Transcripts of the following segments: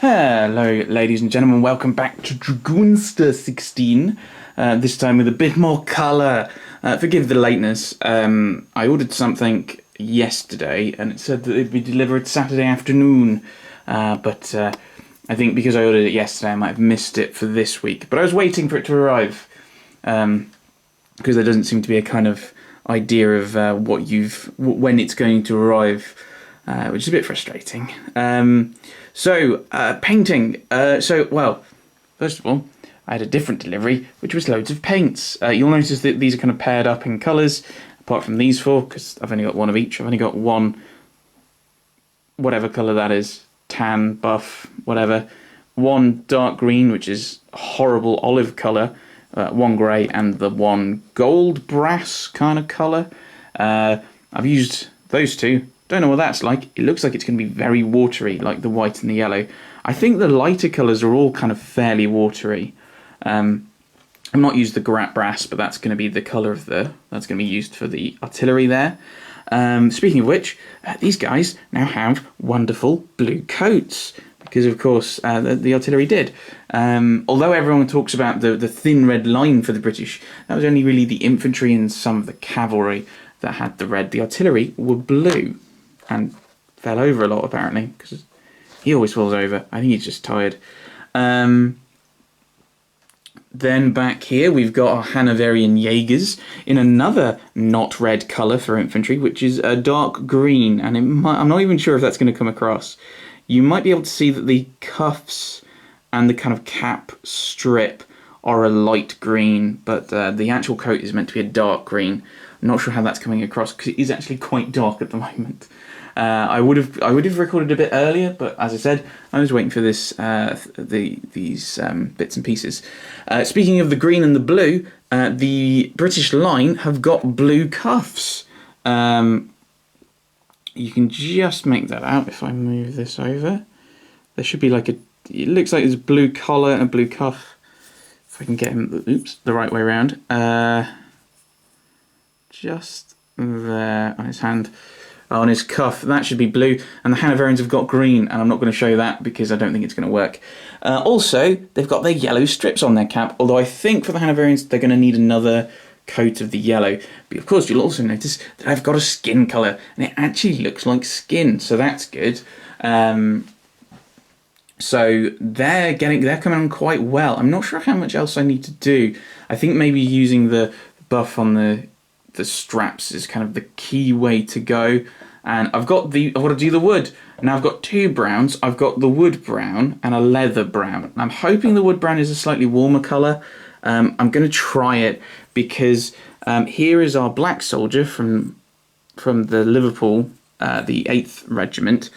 Hello, ladies and gentlemen. Welcome back to Dragoonster16. This time with a bit more colour. Forgive the lateness. I ordered something yesterday, and it said that it'd be delivered Saturday afternoon. But I think because I ordered it yesterday, I might have missed it for this week. But I was waiting for it to arrive, because there doesn't seem to be a kind of idea of when it's going to arrive, which is a bit frustrating. Painting. Well, first of all, I had a different delivery, which was loads of paints. You'll notice that these are kind of paired up in colours, apart from these four, because I've only got one of each. I've only got one, whatever colour that is, tan, buff, whatever. One dark green, which is a horrible olive colour, one grey, and the one gold brass kind of colour. I've used those two. Don't know what that's like. It looks like it's going to be very watery, like the white and the yellow. I think the lighter colours are all kind of fairly watery. I've not used the brass, but that's going to be the colour of that's going to be used for the artillery there. Speaking of which, these guys now have wonderful blue coats, because of course the artillery did. Although everyone talks about the thin red line for the British, that was only really the infantry and some of the cavalry that had the red. The artillery were blue. And fell over a lot, apparently, because he always falls over. I think he's just tired. Then back here, we've got our Hanavarian Jaegers in another not red colour for infantry, which is a dark green. And I'm not even sure if that's going to come across. You might be able to see that the cuffs and the kind of cap strip are a light green, but the actual coat is meant to be a dark green. I'm not sure how that's coming across, because it is actually quite dark at the moment. I would have recorded a bit earlier, but as I said, I was waiting for these bits and pieces. Speaking of the green and the blue, the British line have got blue cuffs. You can just make that out if I move this over. There should be it looks like there's a blue collar and a blue cuff. If I can get him, the right way around. Just there on his hand. On his cuff, that should be blue, and the Hanavarians have got green, and I'm not going to show you that because I don't think it's going to work. Also, they've got their yellow strips on their cap, although I think for the Hanavarians they're going to need another coat of the yellow. But of course, you'll also notice that I've got a skin colour, and it actually looks like skin, so that's good. So they're coming on quite well. I'm not sure how much else I need to do. I think maybe using the buff on the straps is kind of the key way to go. And I've got to do the wood. Now I've got two browns. I've got the wood brown and a leather brown. I'm hoping the wood brown is a slightly warmer colour. I'm going to try it because here is our black soldier from the Liverpool, the 8th Regiment.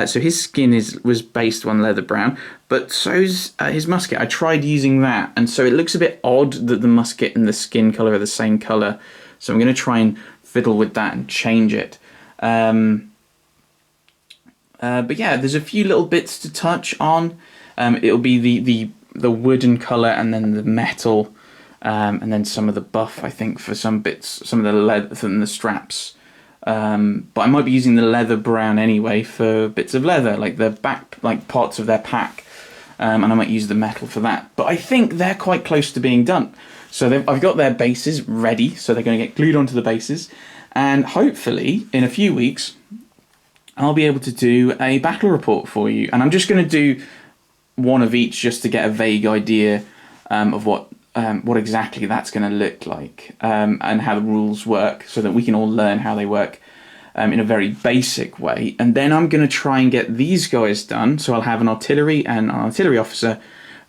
So his skin was based on leather brown, but so's his musket. I tried using that, and so it looks a bit odd that the musket and the skin colour are the same colour. So I'm going to try and fiddle with that and change it. But yeah, there's a few little bits to touch on. It'll be the wooden colour and then the metal, and then some of the buff, I think, for some bits, some of the leather and the straps. But I might be using the leather brown anyway for bits of leather, like the back, like parts of their pack, and I might use the metal for that. But I think they're quite close to being done. So I've got their bases ready, so they're going to get glued onto the bases, and hopefully in a few weeks I'll be able to do a battle report for you. And I'm just going to do one of each just to get a vague idea of what exactly that's going to look like, and how the rules work, so that we can all learn how they work in a very basic way. And then I'm going to try and get these guys done, so I'll have an artillery and an artillery officer,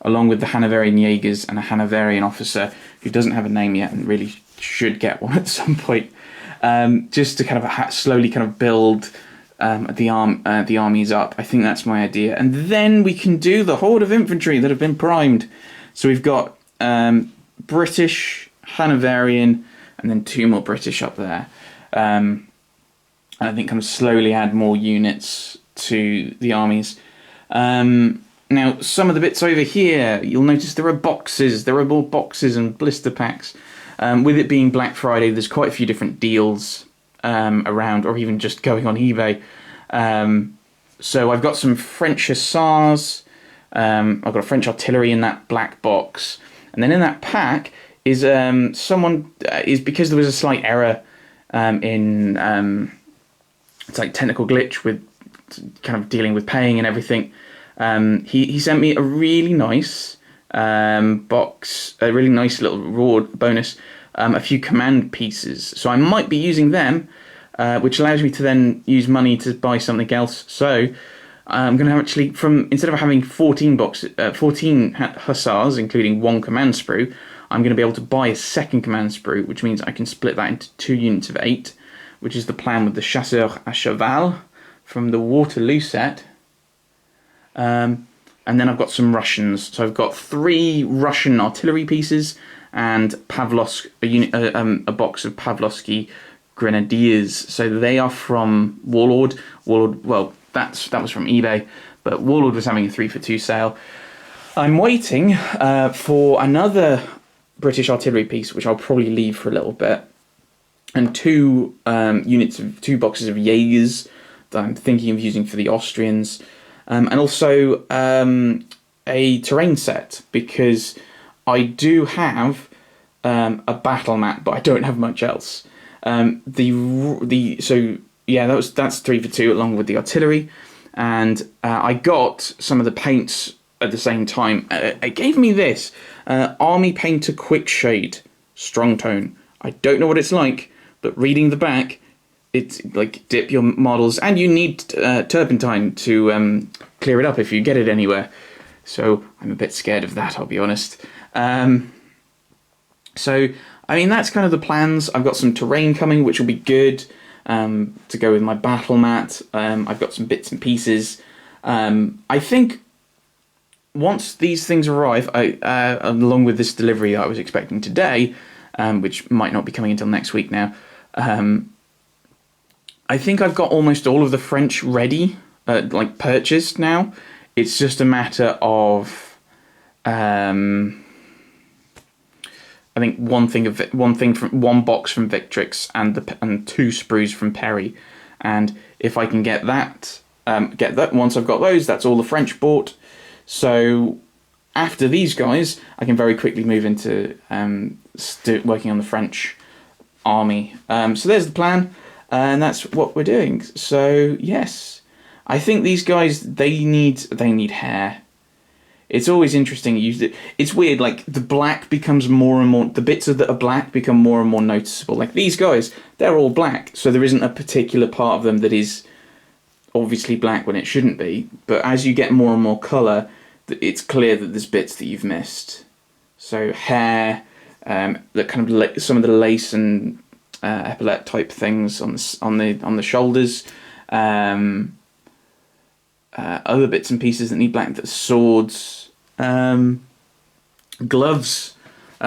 along with the Hanavarian Jaegers and a Hanavarian officer who doesn't have a name yet and really should get one at some point, just to kind of slowly kind of build the armies up. I think that's my idea. And then we can do the horde of infantry that have been primed. So we've got British, Hanavarian, and then two more British up there. And I think kind of slowly add more units to the armies. Now, some of the bits over here, you'll notice there are boxes. There are more boxes and blister packs. With it being Black Friday, there's quite a few different deals around, or even just going on eBay. So I've got some French hussars, I've got a French artillery in that black box, and then in that pack is because there was a slight error in it's like technical glitch with kind of dealing with paying and everything. He sent me a really nice box, a really nice little reward bonus, a few command pieces. So I might be using them, which allows me to then use money to buy something else. So I'm going to actually, instead of having 14 hussars, including one command sprue, I'm going to be able to buy a second command sprue, which means I can split that into 2 units of 8, which is the plan with the Chasseur à Cheval from the Waterloo set. And then I've got some Russians. So I've got 3 Russian artillery pieces and a box of Pavlovsky Grenadiers. So they are from Warlord. Well, that was from eBay, but Warlord was having a 3 for 2 sale. I'm waiting for another British artillery piece, which I'll probably leave for a little bit, and 2 boxes of Jaegers that I'm thinking of using for the Austrians, and also a terrain set, because I do have a battle mat, but I don't have much else. That's 3 for 2 along with the artillery, and I got some of the paints at the same time. It gave me this Army Painter Quick Shade Strong Tone. I don't know what it's like, but reading the back, it's like dip your models, and you need turpentine to clear it up if you get it anywhere. So I'm a bit scared of that, I'll be honest. So I mean, that's kind of the plans. I've got some terrain coming, which will be good to go with my battle mat. I've got some bits and pieces. I think once these things arrive, along with this delivery that I was expecting today, which might not be coming until next week now, I think I've got almost all of the French ready, purchased now. It's just a matter of, I think one box from Victrix and 2 sprues from Perry, and if I can get that, once I've got those, that's all the French bought. So after these guys, I can very quickly move into working on the French army. So there's the plan, and that's what we're doing. So yes, I think these guys, they need hair. It's always interesting. It's weird, like the black becomes more and more, the bits that are black become more and more noticeable. Like these guys, they're all black, so there isn't a particular part of them that is obviously black when it shouldn't be. But as you get more and more colour, it's clear that there's bits that you've missed. So hair, that kind of some of the lace and epaulette type things on the shoulders. Other bits and pieces that need black, that's swords, gloves.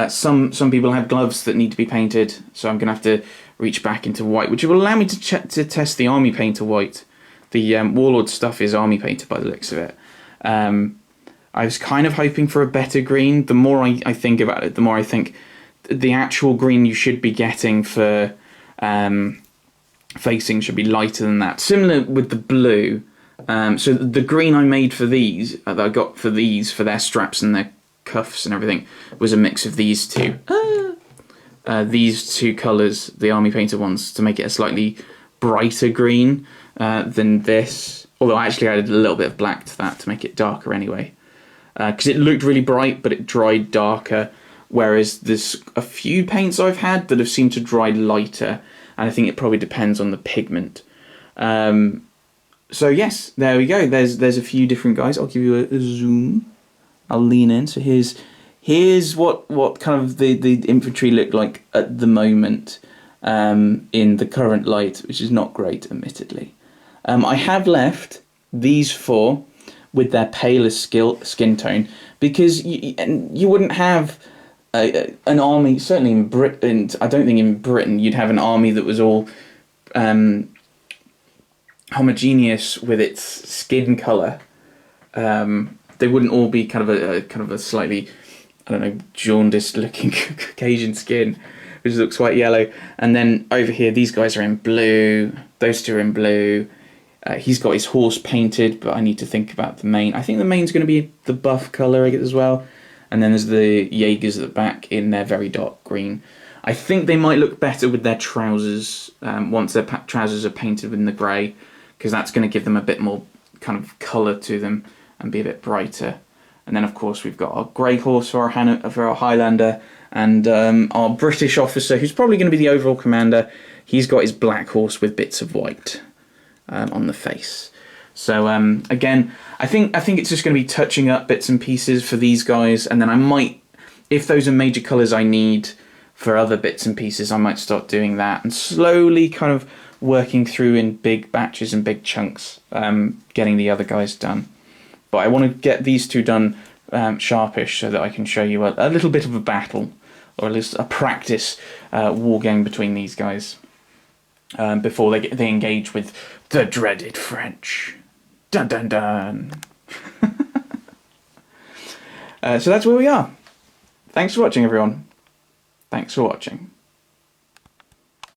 Some people have gloves that need to be painted, so I'm going to have to reach back into white, which will allow me to test the Army Painter white. The Warlord stuff is Army Painter by the looks of it. I was kind of hoping for a better green. The more I think about it, the more I think the actual green you should be getting for facing should be lighter than that. Similar with the blue. So the green I made for these, that I got for these, for their straps and their cuffs and everything, was a mix of these two. These 2 colours, the Army Painter ones, to make it a slightly brighter green than this. Although I actually added a little bit of black to that to make it darker anyway. Because it looked really bright, but it dried darker. Whereas there's a few paints I've had that have seemed to dry lighter. And I think it probably depends on the pigment. So yes, there we go. There's a few different guys. I'll give you a zoom. I'll lean in. So here's what kind of the infantry look like at the moment in the current light, which is not great, admittedly. I have left these 4 with their paler skin tone because you wouldn't have an army, certainly in Britain. I don't think in Britain you'd have an army that was all homogeneous with its skin colour. They wouldn't all be kind of a slightly, I don't know, jaundiced looking Caucasian skin, which looks quite yellow. And then over here, these guys are in blue. Those 2 are in blue. He's got his horse painted, but I need to think about the mane. I think the mane's going to be the buff colour as well. And then there's the Jaegers at the back in their very dark green. I think they might look better with their trousers once their trousers are painted in the grey, because that's going to give them a bit more kind of colour to them and be a bit brighter. And then, of course, we've got our grey horse for our Highlander, and our British officer, who's probably going to be the overall commander. He's got his black horse with bits of white on the face. So again, I think it's just going to be touching up bits and pieces for these guys, and then I might, if those are major colours I need for other bits and pieces, I might start doing that and slowly kind of working through in big batches and big chunks, getting the other guys done. But I want to get these two done sharpish so that I can show you a little bit of a battle, or at least a practice war game between these guys before they engage with the dreaded French. Dun dun dun. So that's where we are. Thanks for watching, everyone. Thanks for watching.